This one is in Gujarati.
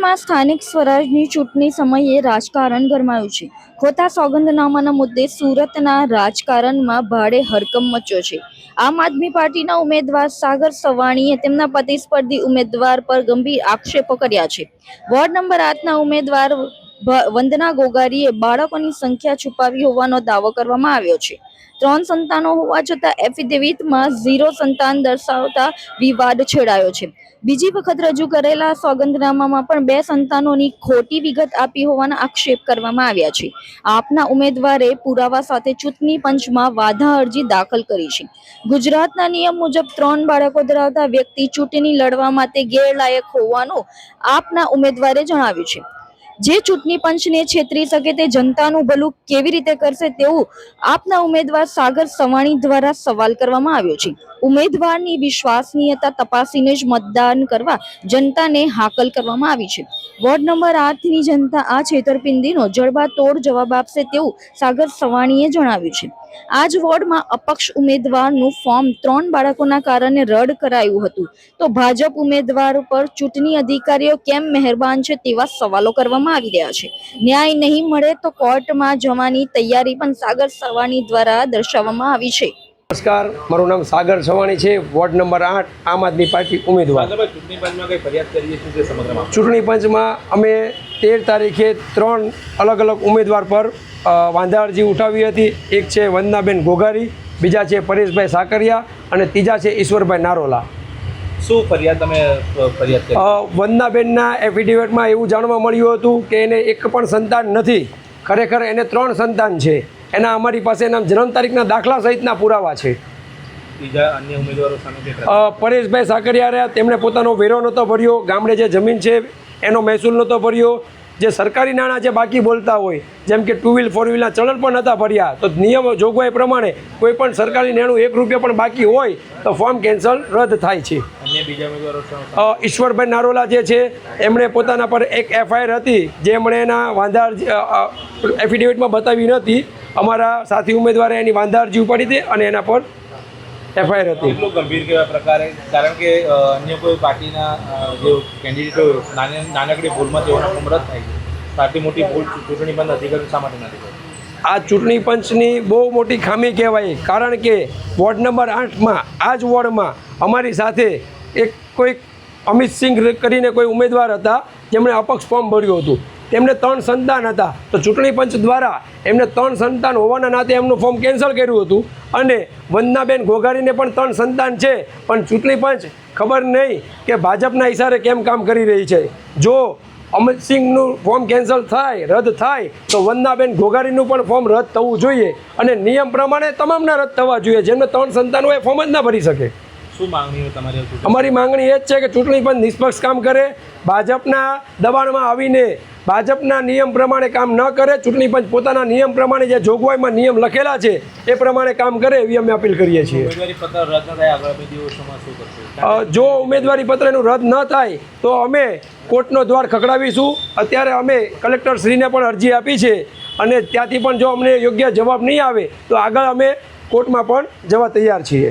સુરતમાં સ્થાનિક સ્વરાજની ચૂંટણી સમયે રાજકારણ ગરમાયું છે। ખોટા સોગંદનામાના મુદ્દે સુરતના રાજકારણમાં ભારે હરકંપ મચ્યો છે। આમ આદમી પાર્ટીના ઉમેદવાર સાગર સવાણીએ તેમના પ્રતિસ્પર્ધી ઉમેદવાર પર ગંભીર આક્ષેપો કર્યા છે। વોર્ડ નંબર 8ના ઉમેદવાર વંદના ગોગારીએ બાળકોની સંખ્યા છુપાવી હોવાનો દાવો કરવામાં આવ્યો છે। 3 સંતાનો હોવા છતાં એફિડેવિટમાં 0 સંતાન દર્શાવતા વિવાદ છેડાયો છે। બીજી વખત રજૂ કરેલા સોગંદનામામાં પણ 2 સંતાનોની ખોટી વિગત આપી હોવાના આક્ષેપ કરવામાં આવ્યા છે। આપના ઉમેદવારે પુરાવા સાથે ચૂંટણી પંચમાં વાંધા અરજી દાખલ કરી છે। ગુજરાતના નિયમ મુજબ 3 બાળકો ધરાવતા વ્યક્તિ ચૂંટણી લડવા માટે ગેરલાયક હોવાનું આપના ઉમેદવારે જણાવ્યું છે। જે ચૂંટણી પંચને છેતરી શકે તે જનતાનું ભલું કેવી રીતે કરશે તેવું આપના ઉમેદવાર સાગર સવાણી દ્વારા સવાલ કરવામાં આવ્યો છે। ઉમેદવારની વિશ્વસનીયતા તપાસીને જ મતદાન કરવા જનતાને હાકલ કરવામાં આવી છે। વોર્ડ નંબર 8ની જનતા આ છેતરપિંડીનો જડબાતોડ જવાબ આપશે તેવું સાગર સવાણીએ જણાવ્યું છે। આ જ વોર્ડમાં અપક્ષ ઉમેદવારનું ફોર્મ 3 બાળકોના કારણે રદ કરાયું હતું તો ભાજપ ઉમેદવાર પર ચૂંટણી અધિકારીઓ કેમ મહેરબાન છે તેવા સવાલો કરવામાં આવી રહ્યા છે। ન્યાય નહીં મળે તો કોર્ટમાં જવાની તૈયારી પણ સાગર સવાણી દ્વારા દર્શાવવામાં આવી છે। નમસ્કાર, મારું નામ સાગર સવાણી છે, વોર્ડ નંબર 8 આમ આદમી પાર્ટી ઉમેદવાર। ચૂંટણી પંચમાં કઈ ફરિયાદ કરીએ છીએ સમગ્રમાં? ચૂંટણી પંચમાં અમે 13 તારીખે 3 અલગ અલગ ઉમેદવાર પર વાંધા અરજી ઉઠાવી હતી। એક છે વંદનાબેન ગોગારી, બીજા છે પરેશભાઈ સાકરિયા અને ત્રીજા છે ઈશ્વરભાઈ નારોલા। શું ફરિયાદ તમે ફરિયાદ કરી? વંદનાબેનના એફિડેવિટમાં એવું જાણવા મળ્યું હતું કે એને એક પણ સંતાન નથી, ખરેખર એને 3 સંતાન છે। એના અમારી પાસે એના જન્મ તારીખના દાખલા સહિતના પુરાવા છે। બીજા અન્ય ઉમેદવારો સામે પરેશભાઈ સાકરિયા રહ્યા, તેમણે પોતાનો વેરો નહોતો ભર્યો, ગામડે જે જમીન છે એનો મહેસૂલ નહોતો ભર્યો, જે સરકારી નાણાં જે બાકી બોલતા હોય જેમ કે 2 વ્હીલ 4 વ્હીલના ચલણ પણ નહોતા ભર્યા। તો નિયમ જોગવાઈ પ્રમાણે કોઈ પણ સરકારી નાણું 1 રૂપિયા પણ બાકી હોય તો ફોર્મ કેન્સલ રદ થાય છે। અન્ય બીજા ઉમેદવારો ઈશ્વરભાઈ નારોલા જે છે એમણે પોતાના પર એક એફઆઈઆર હતી જે એમણે એના વાંધા એફિડેવિટમાં બતાવી નહોતી। અમારા સાથી ઉમેદવારે એની વાંધા અરજી ઉપાડી હતી અને એના પર એફઆઈઆર હતી। કેટલું ગંભીર કેવા પ્રકારે? કારણ કે અન્ય કોઈ પાર્ટીના જે કેન્ડિડેટો નાનકડી ભૂલમાં તેઓના ફોર્મ રદ થાય છે, આટલી મોટી ભૂલ ચૂંટણી પંચ અધિકારી શા માટે નથી કરતી? આ ચૂંટણી પંચની બહુ મોટી ખામી કહેવાય, કારણ કે વોર્ડ નંબર 8માં આ જ વોર્ડમાં અમારી સાથે એક કોઈ અમિત સિંઘ કરીને કોઈ ઉમેદવાર હતા જેમણે અપક્ષ ફોર્મ ભર્યું હતું। તેમને 3 સંતાન હતા તો ચૂંટણી પંચ દ્વારા એમને 3 સંતાન હોવાના નાતે એમનું ફોર્મ કેન્સલ કર્યું હતું। અને વંદનાબેન ગોગારીને પણ 3 સંતાન છે, પણ ચૂંટણી પંચ ખબર નહીં કે ભાજપના ઇશારે કેમ કામ કરી રહી છે। જો અમિત સિંઘનું ફોર્મ કેન્સલ થાય, રદ થાય તો વંદનાબેન ગોગારીનું પણ ફોર્મ રદ થવું જોઈએ અને નિયમ પ્રમાણે તમામના રદ થવા જોઈએ। જેમને 3 સંતાન હોય ફોર્મ જ ના ભરી શકે। શું માંગણી તમારી? અમારી માંગણી એ જ છે કે ચૂંટણી પંચ નિષ્પક્ષ કામ કરે, ભાજપના દબાણમાં આવીને ભાજપના નિયમ પ્રમાણે કામ ન કરે, ચૂંટણી પંચ પોતાના નિયમ પ્રમાણે જે જોગવાઈમાં નિયમ લખેલા છે એ પ્રમાણે કામ કરે એવી અમે અપીલ કરીએ છીએ। જો ઉમેદવારી પત્રનું રદ ન થાય તો અમે કોર્ટનો દ્વાર ખખડાવીશું। અત્યારે અમે કલેક્ટરશ્રીને પણ અરજી આપી છે અને ત્યાંથી પણ જો અમને યોગ્ય જવાબ નહીં આવે તો આગળ અમે કોર્ટમાં પણ જવા તૈયાર છીએ।